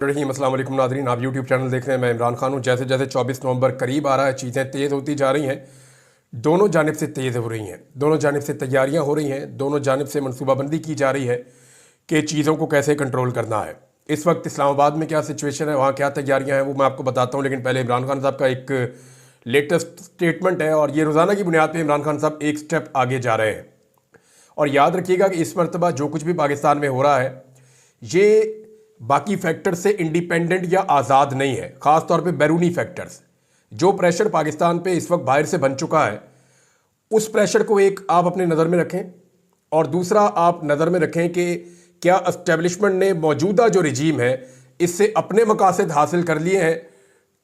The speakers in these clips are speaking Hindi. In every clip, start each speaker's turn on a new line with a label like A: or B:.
A: अस्सलाम वालेकुम नाज़रीन, आप यूट्यूब चैनल देख रहे हैं। मैं इमरान खान हूँ। जैसे जैसे 24 नवंबर करीब आ रहा है, चीज़ें तेज़ होती जा रही हैं। दोनों जानिब से तेज़ हो रही हैं, दोनों जानिब से तैयारियाँ हो रही हैं, दोनों जानिब से मनसूबाबंदी की जा रही है कि चीज़ों को कैसे कंट्रोल करना है। इस वक्त इस्लामाबाद में क्या सिचुएशन है, वहाँ क्या तैयारियाँ हैं, वो मैं आपको बताता हूँ। लेकिन पहले इमरान खान साहब का एक लेटेस्ट स्टेटमेंट है और ये रोज़ाना की बुनियाद पर इमरान खान साहब एक स्टेप आगे जा रहे हैं। और याद रखिएगा कि इस मरतबा जो कुछ भी पाकिस्तान में हो रहा है, ये बाकी फैक्टर से इंडिपेंडेंट या आज़ाद नहीं है। ख़ास तौर पे बैरूनी फैक्टर्स, जो प्रेशर पाकिस्तान पे इस वक्त बाहर से बन चुका है, उस प्रेशर को एक आप अपने नज़र में रखें और दूसरा आप नज़र में रखें कि क्या एस्टेब्लिशमेंट ने मौजूदा जो रजीम है इससे अपने मकासद हासिल कर लिए हैं,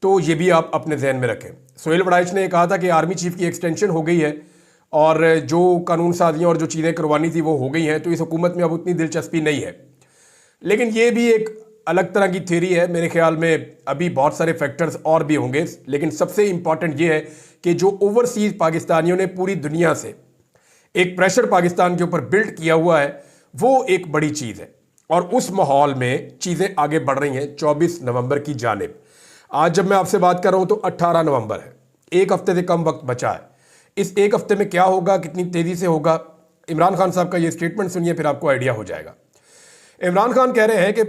A: तो ये भी आप अपने जहन में रखें। सोहेल वड़ाइच ने कहा था कि आर्मी चीफ की एक्सटेंशन हो गई है और जो कानून साजियाँ और जो चीज़ें करवानी थी वो हो गई हैं, तो इस हुकूमत में अब उतनी दिलचस्पी नहीं है। लेकिन ये भी एक अलग तरह की थ्योरी है। मेरे ख्याल में अभी बहुत सारे फैक्टर्स और भी होंगे, लेकिन सबसे इंपॉर्टेंट ये है कि जो ओवरसीज पाकिस्तानियों ने पूरी दुनिया से एक प्रेशर पाकिस्तान के ऊपर बिल्ड किया हुआ है, वो एक बड़ी चीज़ है। और उस माहौल में चीज़ें आगे बढ़ रही हैं 24 नवंबर की जानिब। आज जब मैं आपसे बात कर रहा हूँ तो 18 नवंबर है, एक हफ्ते से कम वक्त बचा है। इस एक हफ्ते में क्या होगा, कितनी तेज़ी से होगा, इमरान खान साहब का ये स्टेटमेंट सुनिए, फिर आपको आइडिया हो जाएगा। इमरान खान कह रहे हैं कि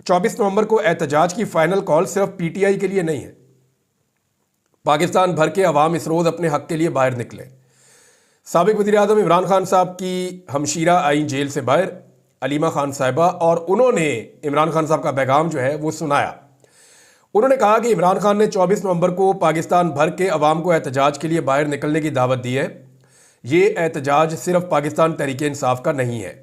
A: 24 नवंबर को एहतजाज की फाइनल कॉल सिर्फ पीटीआई के लिए नहीं है, पाकिस्तान भर के अवाम इस रोज़ अपने हक के लिए बाहर निकले। साबिक वज़ीर आज़म इमरान खान साहब की हमशीरा आई जेल से बाहर, अलीमा खान साहिबा, और उन्होंने इमरान खान साहब का पैगाम जो है वो सुनाया। उन्होंने कहा कि इमरान खान ने 24 नवंबर को पाकिस्तान भर के अवाम को एहतजाज के लिए बाहर निकलने की दावत दी है। ये एहतजाज सिर्फ पाकिस्तान तहरीक इंसाफ का नहीं है।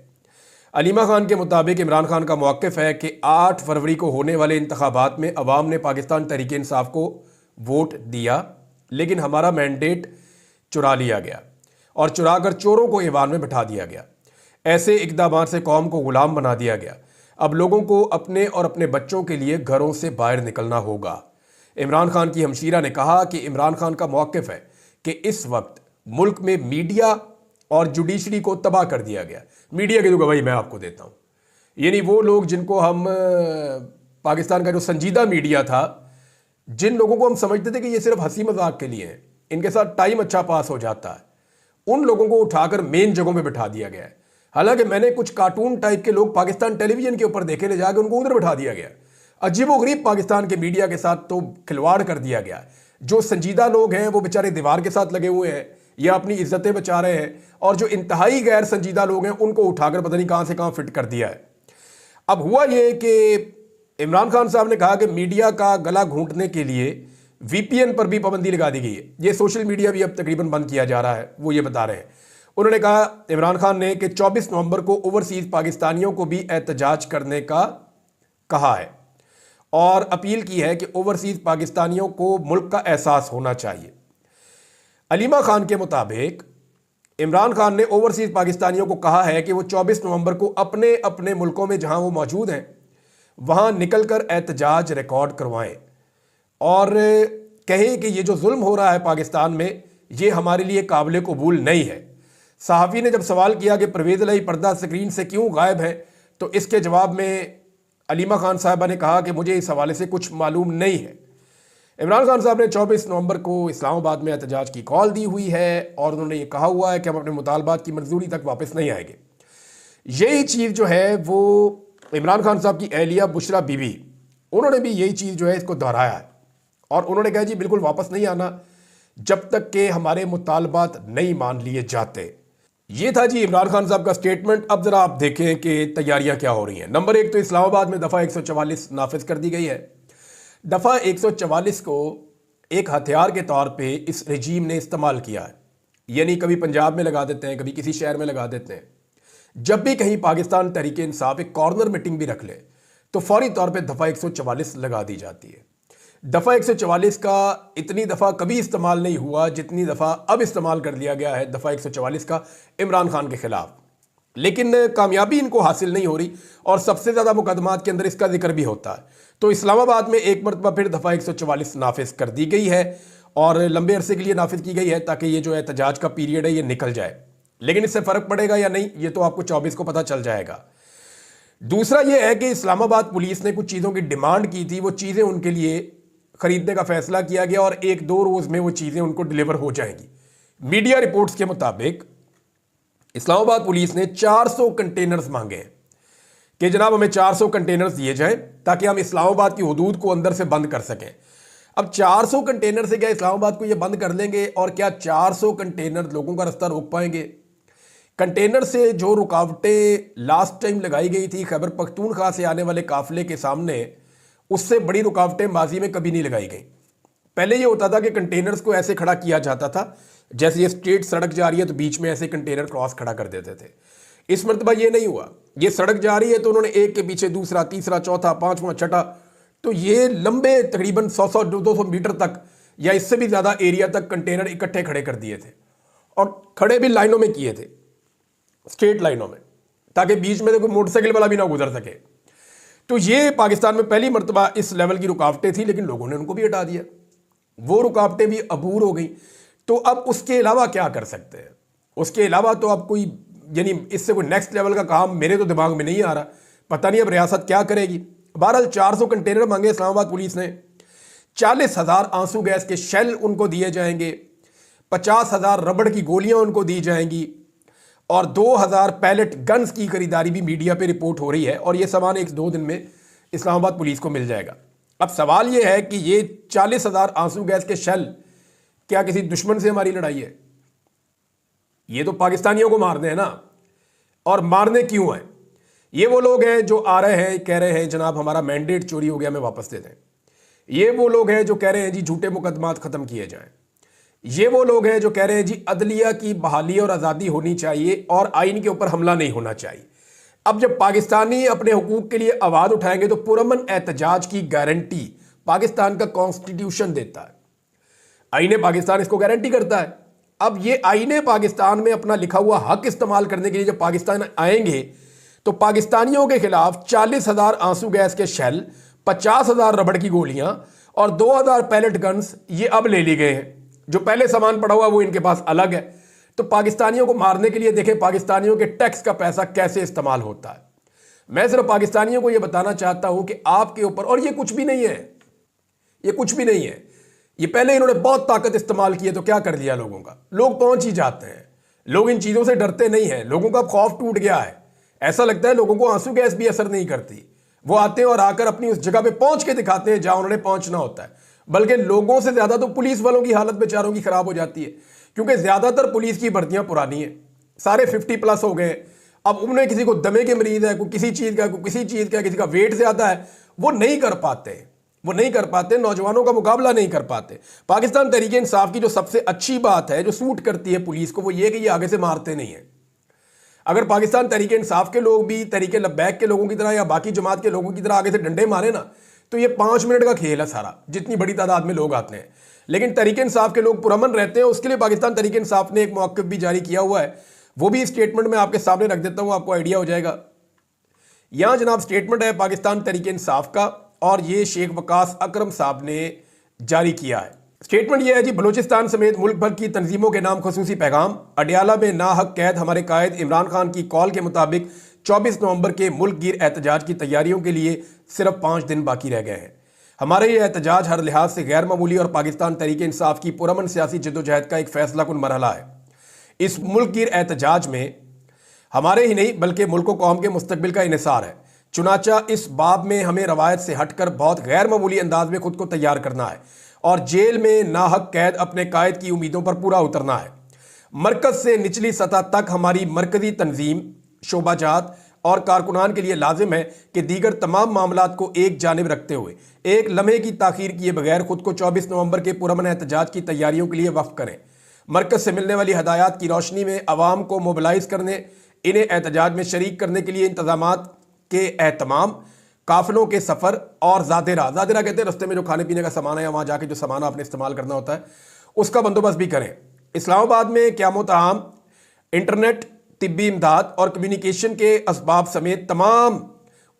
A: अलीमा खान के मुताबिक इमरान खान का मौक़िफ़ है कि 8 फरवरी को होने वाले इंतखाबात में अवाम ने पाकिस्तान तहरीक इंसाफ को वोट दिया, लेकिन हमारा मैंडेट चुरा लिया गया और चुरा कर चोरों को ईवान में बिठा दिया गया। ऐसे इक़दामात से कौम को ग़ुलाम बना दिया गया। अब लोगों को अपने और अपने बच्चों के लिए घरों से बाहर निकलना होगा। इमरान खान की हमशीरा ने कहा कि इमरान खान का मौक़िफ़ है कि इस वक्त मुल्क में मीडिया और जुडिशरी को तबाह कर दिया गया। मीडिया की तो गवाही मैं आपको देता हूँ, यानी वो लोग जिनको हम पाकिस्तान का जो संजीदा मीडिया था, जिन लोगों को हम समझते थे कि ये सिर्फ हंसी मजाक के लिए हैं, इनके साथ टाइम अच्छा पास हो जाता है, उन लोगों को उठाकर मेन जगहों में बिठा दिया गया है। हालांकि मैंने कुछ कार्टून टाइप के लोग पाकिस्तान टेलीविजन के ऊपर देखे, ले जाकर उनको उधर बिठा दिया गया। अजीबोगरीब पाकिस्तान के मीडिया के साथ तो खिलवाड़ कर दिया गया। जो संजीदा लोग हैं वो बेचारे दीवार के साथ लगे हुए हैं या अपनी इज्जतें बचा रहे हैं, और जो इंतहाई गैर संजीदा लोग हैं उनको उठाकर पता नहीं कहां से कहां फिट कर दिया है। अब हुआ ये कि इमरान खान साहब ने कहा कि मीडिया का गला घूंटने के लिए वीपीएन पर भी पाबंदी लगा दी गई है। ये सोशल मीडिया भी अब तकरीबन बंद किया जा रहा है, वो ये बता रहे हैं। उन्होंने कहा, इमरान खान ने, कि 24 नवंबर को ओवरसीज पाकिस्तानियों को भी एहतजाज करने का कहा है और अपील की है कि ओवरसीज पाकिस्तानियों को मुल्क का एहसास होना चाहिए। अलीमा खान के मुताबिक इमरान खान ने ओवरसीज पाकिस्तानियों को कहा है कि वो 24 नवंबर को अपने अपने मुल्कों में जहां वो मौजूद हैं वहां निकलकर एहतजाज रिकॉर्ड करवाएं और कहें कि ये जो जुल्म हो रहा है पाकिस्तान में, ये हमारे लिए काबिल कबूल नहीं है। सहाफ़ी ने जब सवाल किया कि परवेज़ इलाही पर्दा स्क्रीन से क्यों गायब है, तो इसके जवाब में अलीमा खान साहिबा ने कहा कि मुझे इस हवाले से कुछ मालूम नहीं है। इमरान खान साहब ने 24 नवंबर को इस्लामाबाद में एहतजाज की कॉल दी हुई है और उन्होंने ये कहा हुआ है कि हम अपने मुतालबात की मंजूरी तक वापस नहीं आएंगे। यही चीज़ जो है वो इमरान खान साहब की अहलिया बुशरा बीबी, उन्होंने भी यही चीज़ जो है इसको दोहराया है और उन्होंने कहा, जी बिल्कुल वापस नहीं आना जब तक कि हमारे मुतालबात नहीं मान लिए जाते। ये था जी इमरान खान साहब का स्टेटमेंट। अब ज़रा आप देखें कि तैयारियाँ क्या हो रही हैं। नंबर 1 तो इस्लामाबाद में दफ़ा 144 नाफिज कर दी गई है। दफ़ा 144 को एक हथियार के तौर पे इस रजीम ने इस्तेमाल किया है, यानी कभी पंजाब में लगा देते हैं, कभी किसी शहर में लगा देते हैं। जब भी कहीं पाकिस्तान तहरीक इंसाफ एक कॉर्नर मीटिंग भी रख ले तो फौरी तौर पे दफ़ा 144 लगा दी जाती है। दफ़ा 144 का इतनी दफ़ा कभी इस्तेमाल नहीं हुआ जितनी दफ़ा अब इस्तेमाल कर लिया गया है दफ़ा 144 का इमरान खान के ख़िलाफ़, लेकिन कामयाबी इनको हासिल नहीं हो रही और सबसे ज़्यादा मुकदमात के अंदर इसका जिक्र भी होता है। तो इस्लामाबाद में एक मरतबा फिर दफ़ा 144 नाफिज कर दी गई है और लंबे अरसे के लिए नाफिज की गई है ताकि ये जो एहतजाज का पीरियड है ये निकल जाए। लेकिन इससे फ़र्क पड़ेगा या नहीं, ये तो आपको 24 को पता चल जाएगा। दूसरा यह है कि इस्लामाबाद पुलिस ने कुछ चीज़ों की डिमांड की थी, वो चीज़ें उनके लिए खरीदने का फैसला किया गया और 1-2 रोज़ में वो चीज़ें उनको डिलीवर हो जाएंगी। मीडिया रिपोर्ट्स के मुताबिक इस्लामाबाद पुलिस ने 400 कंटेनर्स मांगे हैं कि जनाब हमें 400 कंटेनर्स दिए जाएं ताकि हम इस्लामाबाद की हदूद को अंदर से बंद कर सकें। अब 400 कंटेनर से क्या इस्लामाबाद को ये बंद कर लेंगे और क्या 400 कंटेनर लोगों का रास्ता रोक पाएंगे? कंटेनर से जो रुकावटें लास्ट टाइम लगाई गई थी खैबर पख्तूनख्वा से आने वाले काफिले के सामने, उससे बड़ी रुकावटें माजी में कभी नहीं लगाई गई। पहले ये होता था कि कंटेनर्स को ऐसे खड़ा किया जाता था, जैसे ये स्ट्रेट सड़क जा रही है तो बीच में ऐसे कंटेनर क्रॉस खड़ा कर देते थे। इस मरतबा ये नहीं हुआ। ये सड़क जा रही है तो उन्होंने एक के पीछे दूसरा, तीसरा, चौथा, पांचवां, छठा, तो ये लंबे तकरीबन 100-200 मीटर तक या इससे भी ज़्यादा एरिया तक कंटेनर इकट्ठे खड़े कर दिए थे और खड़े भी लाइनों में किए थे, स्ट्रेट लाइनों में, ताकि बीच में तो कोई मोटरसाइकिल वाला भी ना गुजर सके। तो ये पाकिस्तान में पहली मरतबा इस लेवल की रुकावटें थी, लेकिन लोगों ने उनको भी हटा दिया। वो रुकावटें भी अबूर हो गई। तो अब उसके अलावा क्या कर सकते हैं? उसके अलावा तो अब कोई यानी इससे कोई नेक्स्ट लेवल का काम मेरे तो दिमाग में नहीं आ रहा। पता नहीं अब रियासत क्या करेगी। बहरहाल 400 कंटेनर मांगे इस्लामाबाद पुलिस ने, 40,000 आंसू गैस के शेल उनको दिए जाएंगे, 50,000 रबड़ की गोलियां उनको दी जाएंगी और 2,000 पैलेट गन्स की खरीदारी भी मीडिया पे रिपोर्ट हो रही है और ये सामान 1-2 दिन में इस्लामाबाद पुलिस को मिल जाएगा। अब सवाल ये है कि ये 40,000 आंसू गैस के शेल क्या किसी दुश्मन से हमारी लड़ाई है? ये तो पाकिस्तानियों को मारने हैं ना। और मारने क्यों है? ये वो लोग हैं जो आ रहे हैं, कह रहे हैं जनाब हमारा मैंडेट चोरी हो गया, हमें वापस दे दें। ये वो लोग हैं जो कह रहे हैं जी झूठे मुकदमात खत्म किए जाएं। ये वो लोग हैं जो कह रहे हैं जी अदलिया की बहाली और आज़ादी होनी चाहिए और आइन के ऊपर हमला नहीं होना चाहिए। अब जब पाकिस्तानी अपने हुकूक के लिए आवाज़ उठाएंगे तो पुरअमन एहतजाज की गारंटी पाकिस्तान का कॉन्स्टिट्यूशन देता है, आईने पाकिस्तान इसको गारंटी करता है। अब ये आईने पाकिस्तान में अपना लिखा हुआ हक इस्तेमाल करने के लिए जब पाकिस्तान आएंगे तो पाकिस्तानियों के खिलाफ 40,000 आंसू गैस के शेल, 50,000 रबड़ की गोलियां और 2,000 पैलेट गन्स ये अब ले ली गए हैं। जो पहले सामान पड़ा हुआ वो इनके पास अलग है। तो पाकिस्तानियों को मारने के लिए देखें पाकिस्तानियों के टैक्स का पैसा कैसे इस्तेमाल होता है। मैं सिर्फ पाकिस्तानियों को यह बताना चाहता हूं कि आपके ऊपर, और ये कुछ भी नहीं है, ये कुछ भी नहीं है। ये पहले इन्होंने बहुत ताकत इस्तेमाल की है तो क्या कर दिया लोगों का, लोग पहुंच ही जाते हैं। लोग इन चीज़ों से डरते नहीं हैं, लोगों का खौफ टूट गया है। ऐसा लगता है लोगों को आंसू गैस भी असर नहीं करती। वो आते हैं और आकर अपनी उस जगह पे पहुंच के दिखाते हैं जहां उन्होंने पहुंचना होता है। बल्कि लोगों से ज्यादा तो पुलिस वालों की हालत बेचारों की खराब हो जाती है, क्योंकि ज्यादातर पुलिस की भर्तियां पुरानी है, सारे 50+ हो गए। अब उन्हें किसी को दमे के मरीज है, कोई किसी चीज का, कोई किसी चीज का, किसी का वेट ज्यादा है, वो नहीं कर पाते, नौजवानों का मुकाबला नहीं कर पाते। पाकिस्तान तहरीक इंसाफ की जो सबसे अच्छी बात है, जो सूट करती है पुलिस को, वो ये कि ये आगे से मारते नहीं है। अगर पाकिस्तान तहरीक इंसाफ के लोग भी तहरीक लब्बैक के लोगों की तरह या बाकी जमात के लोगों की तरह आगे से डंडे मारे ना, तो ये 5 मिनट का खेल है सारा, जितनी बड़ी तादाद में लोग आते हैं। लेकिन तहरीक इंसाफ के लोग पुरअमन रहते हैं, उसके लिए पाकिस्तान तहरीक इंसाफ ने एक मौक़िफ़ भी जारी किया हुआ है। वो भी स्टेटमेंट में आपके सामने रख देता हूँ, आपको आइडिया हो जाएगा। यहाँ जनाब स्टेटमेंट है पाकिस्तान तहरीक इंसाफ का और ये शेख वकास अकरम साहब ने जारी किया है। स्टेटमेंट यह है जी, बलूचिस्तान समेत मुल्क भर की तंजीमों के नाम खसूसी पैगाम। अडियाला में नाहक कैद हमारे कायद इमरान खान की कॉल के मुताबिक 24 नवंबर के मुल्क गिर एहतजाज की तैयारियों के लिए सिर्फ 5 दिन बाकी रह गए हैं। हमारे ये एहतजाज हर लिहाज से गैर मामूली और पाकिस्तान तहरीक इंसाफ की पुरअमन सियासी जद्दोजहद का एक फैसला कुन मरहला है। इस मुल्क गिर एहतजाज में हमारे ही नहीं बल्कि मुल्क व कौम के मुस्तकबिल का इन्हिसार है। चुनाचा इस बाब में हमें रवायत से हटकर बहुत गैर मामूली अंदाज में खुद को तैयार करना है और जेल में नाहक कैद अपने कायद की उम्मीदों पर पूरा उतरना है। मरकज से निचली सतह तक हमारी मरकजी तंजीम, शोबाजात और कारकुनान के लिए लाजिम है कि दीगर तमाम मामलात को एक जानिब रखते हुए एक लम्हे की ताखीर किए बगैर खुद को 24 नवंबर के पुरअमन एहतजाज की तैयारियों के लिए वक्फ करें। मरकज से मिलने वाली हदायत की रोशनी में अवाम को मोबिलाइज करने, इन्हें एहतजाज में शरीक करने के लिए इंतजामात के एहतमाम, काफिलों के सफ़र और ज़ादिरा कहते हैं रस्ते में जो खाने पीने का सामान है या वहाँ जाके जो सामान आपने इस्तेमाल करना होता है उसका बंदोबस्त भी करें। इस्लामाबाद में क़यामत आम, इंटरनेट, तिब्बी इमदाद और कम्युनिकेशन के असबाब समेत तमाम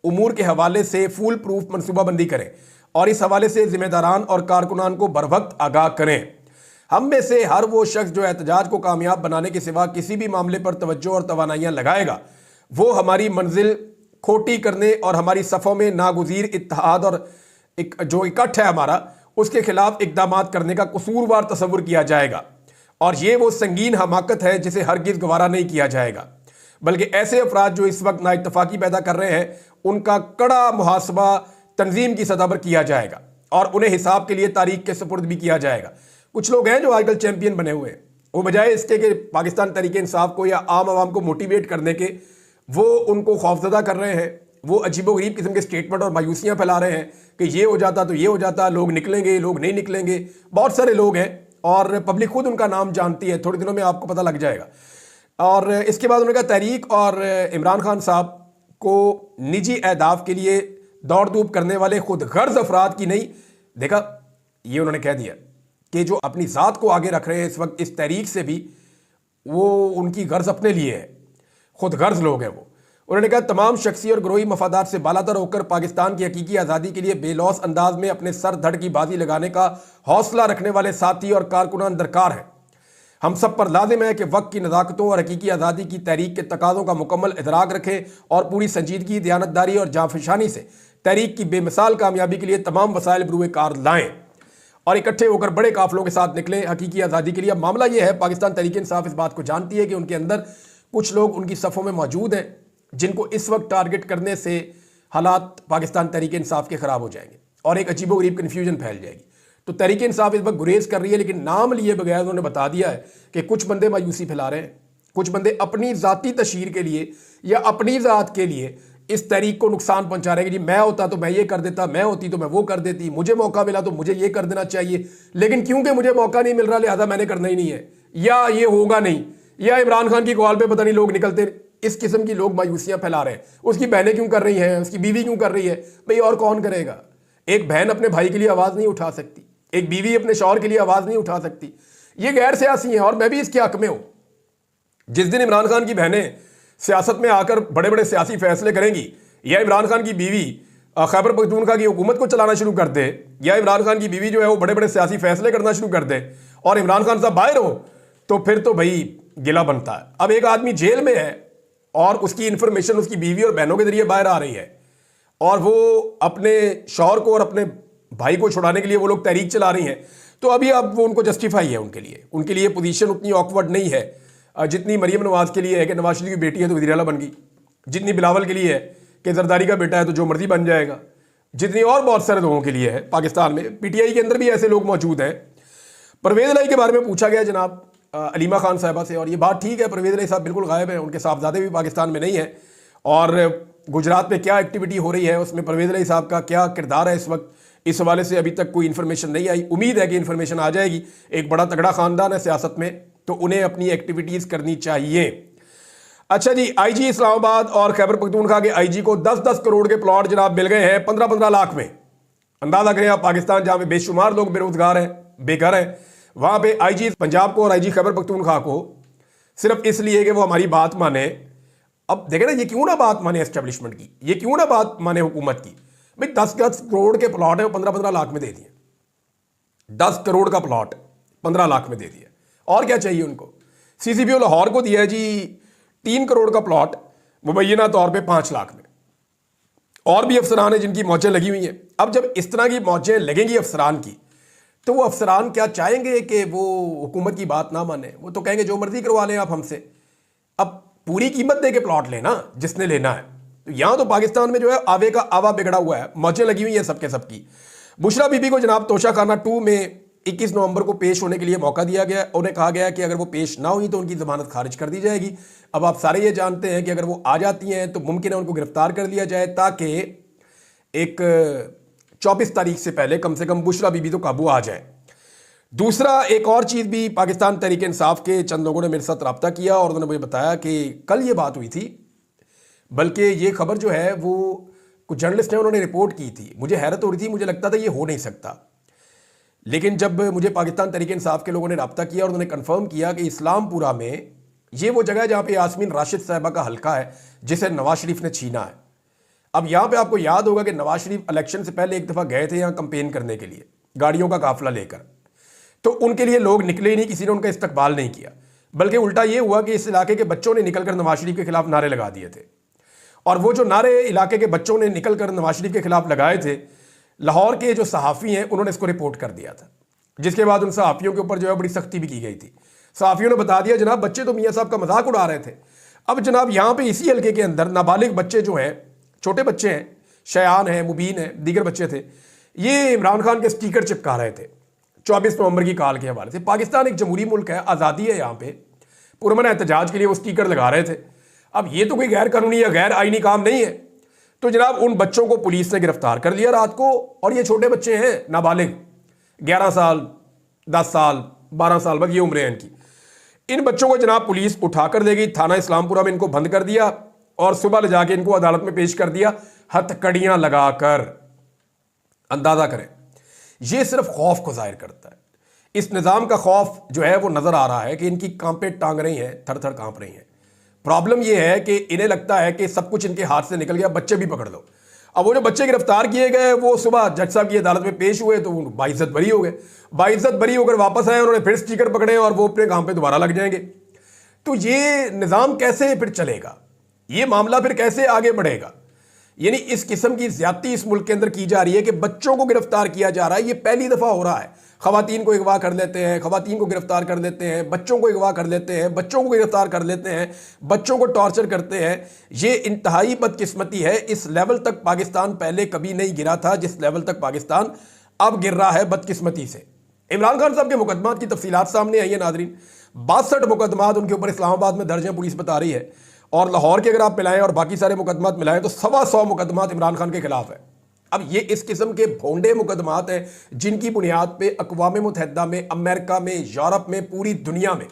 A: उमूर के हवाले से फूल प्रूफ मनसूबाबंदी करें और इस हवाले से जिम्मेदारान और कारकुनान को बर वक्त आगाह करें। हम में से हर वो शख्स जो एहतजाज को कामयाब बनाने के सिवा किसी भी मामले पर तवज्जो और तवानाइयाँ लगाएगा वो हमारी मंजिल खोटी करने और हमारी सफ़ों में नागुज़ीर इत्तेहाद और एक जो इकट्ठ है हमारा, उसके खिलाफ इक़दाम करने का कसूरवार तस्वुर किया जाएगा। और ये वो संगीन हमाकत है जिसे हरगिज़ गवारा नहीं किया जाएगा, बल्कि ऐसे अफराद जो इस वक्त नाइत्तफ़ाक़ी पैदा कर रहे हैं उनका कड़ा मुहासबा तंजीम की सतह पर किया जाएगा और उन्हें हिसाब के लिए तारीख के सुपुर्द भी किया जाएगा। कुछ लोग हैं जो आजकल चैंपियन बने हुए हैं, वो बजाय इसके कि पाकिस्तान तहरीक इंसाफ को या आम आवाम को मोटिवेट करने के, वो उनको खौफजदा कर रहे हैं। वो अजीबोगरीब किस्म के स्टेटमेंट और मायूसियाँ फैला रहे हैं कि ये हो जाता तो ये हो जाता, लोग निकलेंगे, लोग नहीं निकलेंगे। बहुत सारे लोग हैं और पब्लिक खुद उनका नाम जानती है, थोड़े दिनों में आपको पता लग जाएगा। और इसके बाद उन्होंने कहा तहरीक और इमरान खान साहब को निजी अहदाफ के लिए दौड़ धूप करने वाले खुद गर्ज अफराद की नहीं। देखा, ये उन्होंने कह दिया कि जो अपनी ज़ात को आगे रख रहे हैं इस वक्त इस तहरीक से भी, वो उनकी गर्ज अपने लिए है, खुद गर्ज लोग हैं वो। उन्होंने कहा तमाम शख्सी और ग्रोही मफादात से बालातर होकर पाकिस्तान की हकीकी आज़ादी के लिए बेलौस अंदाज में अपने सर धड़ की बाजी लगाने का हौसला रखने वाले साथी और कारकुनान दरकार हैं। हम सब पर लाजिम है कि वक्त की नज़ाकतों और हकीकी आज़ादी की तहरीक के तकाज़ों का मुकम्मल इदराक रखें और पूरी संजीदगी, दयानतदारी और जांफशानी से तहरीक की बेमिसाल कामयाबी के लिए तमाम वसाइल बरूए कार लाएँ और इकट्ठे होकर बड़े काफिलों के साथ निकलें हकीकी आज़ादी के लिए। अब मामला यह है, पाकिस्तान तहरीक इंसाफ इस बात को जानती है कि उनके अंदर कुछ लोग उनकी सफ़ों में मौजूद हैं जिनको इस वक्त टारगेट करने से हालात पाकिस्तान तहरीक इंसाफ के ख़राब हो जाएंगे और एक अजीबोगरीब कन्फ्यूजन फैल जाएगी। तो तहरीक इंसाफ इस वक्त गुरेज कर रही है, लेकिन नाम लिए बगैर उन्होंने बता दिया है कि कुछ बंदे मायूसी फैला रहे हैं, कुछ बंदे अपनी ज़ाती तशहीर के लिए या अपनी ज़ात के लिए इस तहरीक को नुकसान पहुंचा रहे हैं कि जी मैं होता तो मैं ये कर देता, मैं होती तो मैं वो कर देती, मुझे मौका मिला तो मुझे ये कर देना चाहिए, लेकिन क्योंकि मुझे मौका नहीं मिल रहा लिहाजा मैंने करना ही नहीं है, या ये होगा नहीं, या इमरान खान की कॉल पे पता नहीं लोग निकलते। इस किस्म की लोग मायूसियां फैला रहे हैं। उसकी बहनें क्यों कर रही हैं, उसकी बीवी क्यों कर रही है? भाई और कौन करेगा? एक बहन अपने भाई के लिए आवाज़ नहीं उठा सकती, एक बीवी अपने शौहर के लिए आवाज़ नहीं उठा सकती। ये गैर सियासी हैं और मैं भी इसके हक में हूँ। जिस दिन इमरान खान की बहनें सियासत में आकर बड़े बड़े सियासी फैसले करेंगी, या इमरान खान की बीवी खैबर पख्तूनख्वा की हुकूमत को चलाना शुरू कर दे, या इमरान खान की बीवी जो है वो बड़े बड़े सियासी फैसले करना शुरू कर दे और इमरान खान साहब बाहर हो, तो फिर तो भाई गिला बनता है। अब एक आदमी जेल में है और उसकी इंफॉर्मेशन उसकी बीवी और बहनों के जरिए बाहर आ रही है और वो अपने शौहर को और अपने भाई को छुड़ाने के लिए वो लोग तहरीक चला रही हैं, तो अभी अब वो उनको जस्टिफाई है, उनके लिए पोजीशन उतनी ऑकवर्ड नहीं है जितनी मरीम नवाज के लिए है कि नवाज शरीफ की बेटी है तो वज़ीर आला बन गई, जितनी बिलावल के लिए है कि जरदारी का बेटा है तो जो मर्जी बन जाएगा, जितनी और बहुत सारे लोगों के लिए है। पाकिस्तान में पीटीआई के अंदर भी ऐसे लोग मौजूद हैं। परवेज़ इलाही के बारे में पूछा गया जनाब अलीमा खान साहिबा से, और ये बात ठीक है, परवेज़ इलाही साहब बिल्कुल गायब हैं, उनके साहबजादे भी पाकिस्तान में नहीं हैं और गुजरात में क्या एक्टिविटी हो रही है उसमें परवेज़ इलाही साहब का क्या किरदार है इस वक्त, इस हवाले से अभी तक कोई इन्फॉर्मेशन नहीं आई। उम्मीद है कि इन्फॉर्मेशन आ जाएगी। एक बड़ा तगड़ा ख़ानदान है सियासत में, तो उन्हें अपनी एक्टिविटीज़ करनी चाहिए। अच्छा जी, आईजी इस्लामाबाद और खैबर पख्तूनख्वा के आईजी को 10-10 करोड़ के प्लॉट जनाब मिल गए हैं 15-15 लाख में। अंदाजा करें आप, पाकिस्तान जहाँ पे बेशुमार लोग बेरोजगार हैं, बेघर हैं, वहाँ पे आईजी पंजाब को और आईजी खैबर पख्तूनख्वा को सिर्फ इसलिए कि वो हमारी बात माने। अब देखें ना, ये क्यों ना बात माने एस्टेब्लिशमेंट की, ये क्यों ना बात माने हुकूमत की। भाई 10-10 करोड़ के प्लॉट है वो 15-15 लाख में दे दिए। 10 करोड़ का प्लॉट 15 लाख में दे दिया, और क्या चाहिए उनको। सीसीपीओ लाहौर को दिया है जी 3 करोड़ का प्लॉट मुबैना तौर पे 5 लाख में। और भी अफसरान हैं जिनकी मौजें लगी हुई हैं। अब जब इस तरह की मौजें लगेंगी अफसरान की, तो वो अफसरान क्या चाहेंगे कि वो हुकूमत की बात ना माने, वो तो कहेंगे जो मर्जी करवा लें आप हमसे। अब पूरी कीमत दे के प्लॉट लेना जिसने लेना है। तो यहाँ तो पाकिस्तान में जो है आवे का आवा बिगड़ा हुआ है, मौजें लगी हुई हैं सबके सबकी। बुशरा बीबी को जनाब तोशाखाना 2 में 21 नवंबर को पेश होने के लिए मौका दिया गया। उन्हें कहा गया कि अगर वो पेश ना हुई तो उनकी जमानत खारिज कर दी जाएगी। अब आप सारे ये जानते हैं कि अगर वो आ जाती हैं तो मुमकिन है उनको गिरफ्तार कर लिया जाए, ताकि एक 24 तारीख से पहले कम से कम बुशरा बीबी तो काबू आ जाए। दूसरा, एक और चीज़ भी पाकिस्तान तहरीक इंसाफ के चंद लोगों ने मेरे साथ रब्ता किया और उन्होंने मुझे बताया कि कल ये बात हुई थी, बल्कि ये खबर जो है वो कुछ जर्नलिस्ट ने उन्होंने रिपोर्ट की थी। मुझे हैरत हो रही थी, मुझे लगता था ये हो नहीं सकता, लेकिन जब मुझे पाकिस्तान तहरीक इंसाफ के लोगों ने रब्ता किया और उन्होंने कंफर्म किया कि इस्लामपुरा में ये वो जगह है जहाँ पे यास्मीन राशिद साहिबा का हल्का है जिसे नवाज शरीफ ने छीना है। अब यहाँ पे आपको याद होगा कि नवाज शरीफ इलेक्शन से पहले एक दफ़ा गए थे यहाँ कंपेन करने के लिए गाड़ियों का काफिला लेकर, तो उनके लिए लोग निकले ही नहीं, किसी ने उनका इस्तकबाल नहीं किया, बल्कि उल्टा ये हुआ कि इस इलाके के बच्चों ने निकलकर नवाज शरीफ के खिलाफ नारे लगा दिए थे। और वो जो नारे इलाके के बच्चों ने निकल कर नवाज शरीफ के खिलाफ लगाए थे, लाहौर के जो सहाफ़ी हैं उन्होंने इसको रिपोर्ट कर दिया था, जिसके बाद उन सहाफ़ियों के ऊपर जो है बड़ी सख्ती भी की गई थी। सहाफ़ियों ने बता दिया जनाब बच्चे तो मियाँ साहब का मजाक उड़ा रहे थे। अब जनाब यहाँ पे इसी हल्के के अंदर नाबालिग बच्चे जो हैं, छोटे बच्चे हैं, शयान हैं, मुबीन हैं, दीगर बच्चे थे, ये इमरान खान के स्टिकर चिपका रहे थे 24 नवंबर की काल के हवाले से। पाकिस्तान एक जमहूरी मुल्क है, आज़ादी है, यहाँ पे पुरअमन एहतजाज के लिए वो स्टिकर लगा रहे थे। अब ये तो कोई गैर कानूनी या गैर आईनी काम नहीं है। तो जनाब उन बच्चों को पुलिस ने गिरफ्तार कर लिया रात को, और ये छोटे बच्चे हैं नाबालिग, 11 साल, 10 साल, 12 साल, बस ये उम्रें हैं इनकी। इन बच्चों को जनाब पुलिस उठाकर ले गई, थाना इस्लामपुरा में इनको बंद कर दिया और सुबह ले जाके इनको अदालत में पेश कर दिया हथकड़ियां लगाकर। अंदाजा करें, यह सिर्फ खौफ को जाहिर करता है। इस निज़ाम का खौफ जो है वो नजर आ रहा है कि इनकी कांपे टांग रही हैं, थर थर कांप रही हैं। प्रॉब्लम यह है कि इन्हें लगता है कि सब कुछ इनके हाथ से निकल गया, बच्चे भी पकड़ लो। अब वो जो बच्चे गिरफ्तार किए गए वो सुबह जज साहब की अदालत में पेश हुए तो वो बाइज्जत बरी हो गए। बाइज्जत बरी होकर वापस आए, उन्होंने फिर स्टिकर पकड़े और वो अपने काम पे दोबारा लग जाएंगे। तो ये निज़ाम कैसे फिर चलेगा, ये मामला फिर कैसे आगे बढ़ेगा? यानी इस किस्म की ज्यादती इस मुल्क के अंदर की जा रही है कि बच्चों को गिरफ्तार किया जा रहा है। ये पहली दफा हो रहा है। खवातीन को अगवा कर लेते हैं, खवातीन को गिरफ्तार कर लेते हैं, बच्चों को अगवा कर लेते हैं, बच्चों को गिरफ्तार कर लेते हैं, बच्चों को टॉर्चर करते हैं। ये इंतहाई बदकिस्मती है। इस लेवल तक पाकिस्तान पहले कभी नहीं गिरा था जिस लेवल तक पाकिस्तान अब गिर रहा है बदकिस्मती से। इमरान खान साहब के मुकदमात की तफसीलात सामने आई है नाजरीन। 62 मुकदमात उनके ऊपर इस्लामाबाद में दर्ज हैं, पुलिस बता रही है। और लाहौर के अगर आप मिलाएं और बाकी सारे मुकदमात मिलाएं तो 125 मुकदमात इमरान खान के खिलाफ है। अब ये इस किस्म के भोंडे मुकदमात हैं जिनकी बुनियाद पे अक़वाम मुत्तहिदा में, अमेरिका में, यूरोप में, पूरी दुनिया में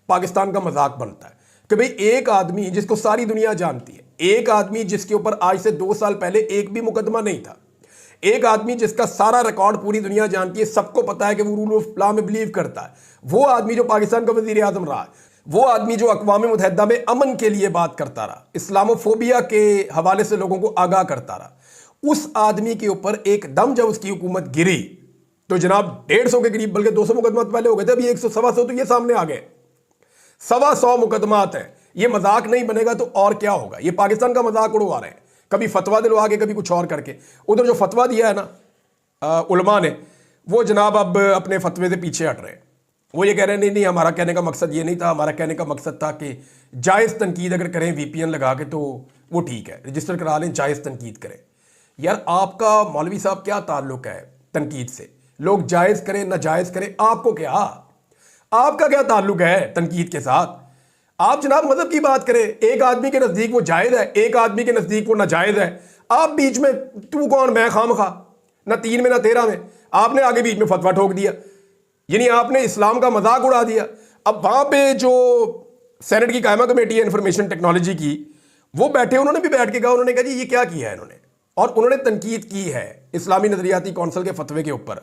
A: पाकिस्तान का मजाक बनता है कि भाई एक आदमी जिसको सारी दुनिया जानती है, एक आदमी जिसके ऊपर आज से 2 साल पहले एक भी मुकदमा नहीं था, एक आदमी जिसका सारा रिकॉर्ड पूरी दुनिया जानती है, सबको पता है कि वो रूल ऑफ लॉ में बिलीव करता है, वो आदमी जो पाकिस्तान का वजीर आजम रहा है, वो आदमी जो अक़वाम मुत्तहिदा में अमन के लिए बात करता रहा, इस्लामोफोबिया के हवाले से लोगों को आगाह करता रहा, उस आदमी के ऊपर एकदम जब उसकी हुकूमत गिरी तो जनाब 150 के करीब, बल्कि 200 मुकदमा पहले हो गए थे, अभी 100-125 तो ये सामने आ गए। 125 मुकदमात हैं। ये मजाक नहीं बनेगा तो और क्या होगा? ये पाकिस्तान का मजाक उड़वा रहे हैं, कभी फतवा दिलवा के, कभी कुछ और करके। उधर जो फतवा दिया है ना उलमा ने, वो जनाब अब अपने फतवे से पीछे हट रहे हैं। वो ये कह रहे हैं नहीं, हमारा कहने का मकसद ये नहीं था, हमारा कहने का मकसद था कि जायज़ तनकीद अगर करें VPN लगा के तो वो ठीक है, रजिस्टर करा लें, जायज़ तनकीद करें। यार आपका मौलवी साहब क्या ताल्लुक है तनकीद से? लोग जायज़ करें नाजायज़ करें, आपको क्या, आपका क्या ताल्लुक है तनकीद के साथ? आप जनाब मजहब की बात करें। एक आदमी के नज़दीक वो जायज़ है, एक आदमी के नज़दीक वो नाजायज़ है। आप बीच में, तू कौन मैं खामखा, ना 3 में ना 13 में, आपने आगे बीच में फतवा ठोक दिया, यानी आपने इस्लाम का मजाक उड़ा दिया। अब वहां पे जो सेनेट की कायमा कमेटी है इंफॉर्मेशन टेक्नोलॉजी की, वो बैठे, उन्होंने भी बैठ के कहा, उन्होंने कहा जी ये क्या किया है इन्होंने, और उन्होंने तनकीद की है इस्लामी नजरियाती कौंसिल के फतवे के ऊपर।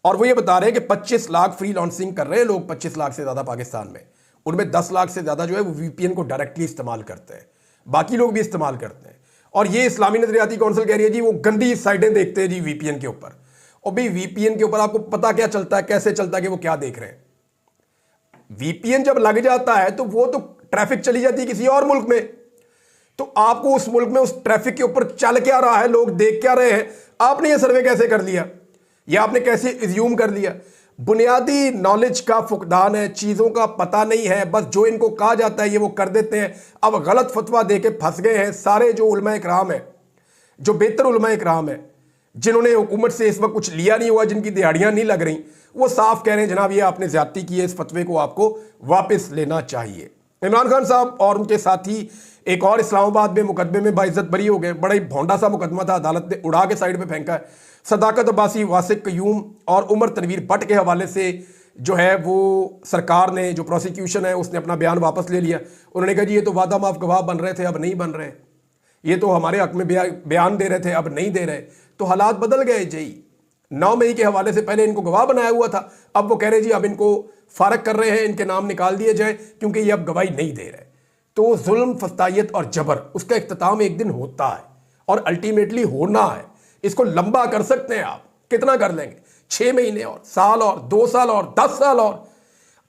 A: और वो ये बता रहे हैं कि 25 लाख फ्री लॉन्सिंग कर रहे हैं लोग, 25 लाख से ज्यादा पाकिस्तान में, उनमें 10 लाख से ज्यादा जो है वो VPN को डायरेक्टली इस्तेमाल करते हैं, बाकी लोग भी इस्तेमाल करते हैं। और ये इस्लामी नजरियाती कौंसिल कह रही है जी वो गंदी साइटें देखते हैं जी VPN के ऊपर। और भाई VPN के ऊपर आपको पता क्या चलता है, कैसे चलता है कि वो क्या देख रहे हैं? VPN जब लग जाता है तो वो तो ट्रैफिक चली जाती है किसी और मुल्क में, तो आपको उस मुल्क में उस ट्रैफिक के ऊपर चल क्या रहा है, लोग देख क्या रहे हैं, आपने ये सर्वे कैसे कर लिया, या आपने कैसे इज्यूम कर लिया? बुनियादी नॉलेज का फुकदान है, चीजों का पता नहीं है, बस जो इनको कहा जाता है ये वो कर देते हैं। अब गलत फतवा दे के फंस गए हैं सारे जो उलमा इकराम है, जो बेहतर उलमा इकराम है, जिन्होंने हुकूमत से इस वक्त कुछ लिया नहीं हुआ, जिनकी दिहाड़ियां नहीं लग रही, वो साफ कह रहे हैं जनाब ये आपने ज्यादती की है, इस फतवे को आपको वापस लेना चाहिए। इमरान खान साहब और उनके साथी एक और इस्लामाबाद में मुकदमे में बाइज्जत बरी हो गए। बड़ा ही भोंडा सा मुकदमा था, अदालत ने उड़ा के साइड में फेंका है। सदाकत अब्बासी, वासिक कयूम और उमर तनवीर भट्ट के हवाले से जो है वो सरकार ने, जो प्रोसिक्यूशन है उसने अपना बयान वापस ले लिया। उन्होंने कहा जी ये तो वादा माफ गवाह बन रहे थे, अब नहीं बन रहे, ये तो हमारे हक में बयान दे रहे थे, अब नहीं दे रहे। तो हालात बदल गए जी। 9 मई के हवाले से पहले इनको गवाह बनाया हुआ था, अब वो कह रहे जी अब इनको फारग कर रहे हैं, इनके नाम निकाल दिए जाए क्योंकि ये अब गवाही नहीं दे रहे। तो जुल्म, फस्तायत और जबर, उसका इख्तिताम एक दिन होता है और अल्टीमेटली होना है। इसको लंबा कर सकते हैं आप, कितना कर लेंगे? 6 महीने और, साल और, 2 साल और, 10 साल और।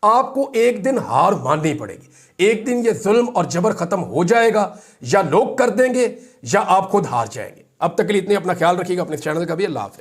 A: आपको एक दिन हार माननी पड़ेगी। एक दिन ये जुल्म और जबर खत्म हो जाएगा, या लोग कर देंगे या आप खुद हार जाएंगे। अब तक के लिए इतने, अपना ख्याल रखिएगा, अपने चैनल का भी। अल्लाह हाफ़िज़।